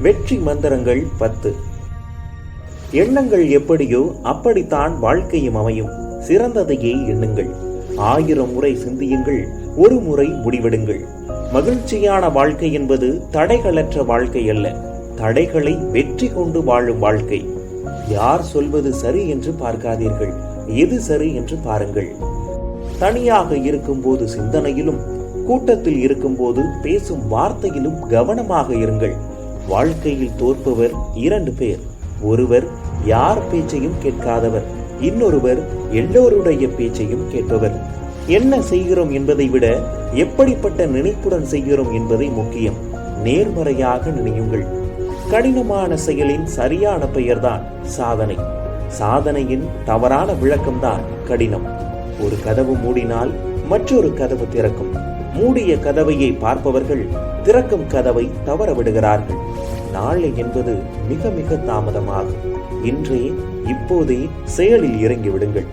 வெற்றி மந்திரங்கள் 10. எண்ணங்கள் எப்படியோ அப்படித்தான் வாழ்க்கையும் அமையும். சிறந்ததையே எண்ணுங்கள். 1000 முறை சிந்தியுங்கள், ஒரு முறை முடிவெடுங்கள். மகிழ்ச்சியான வாழ்க்கை என்பது தடைகளற்ற வாழ்க்கை அல்ல, தடைகளை வெற்றி கொண்டு வாழும் வாழ்க்கை. யார் சொல்வது சரி என்று பார்க்காதீர்கள், எது சரி என்று பாருங்கள். தனியாக இருக்கும்போது சிந்தனையிலும், கூட்டத்தில் இருக்கும்போது பேசும் வார்த்தையிலும் கவனமாக இருங்கள். வாழ்க்கையில் தோற்பவர் 2 பேர். ஒருவர் யார் பேச்சையும் கேட்காதவர், இன்னொருவர் எல்லோருடைய பேச்சையும் கேட்பவர். என்ன செய்கிறோம் என்பதை விட எப்படிப்பட்ட நினைப்புடன் செய்கிறோம் என்பதை முக்கியம். நேர்மறையாக நினையுங்கள். கடினமான செயலின் சரியான பெயர்தான் சாதனை. சாதனையின் தவறான விளக்கம்தான் கடினம். ஒரு கதவு மூடினால் மற்றொரு கதவு திறக்கும். மூடிய கதவையை பார்ப்பவர்கள் திறக்கும் கதவை தவற விடுகிறார்கள். நாளை என்பது மிக மிக தாமதமாகும். இன்றே இப்போதே செயலில் இறங்கி விடுங்கள்.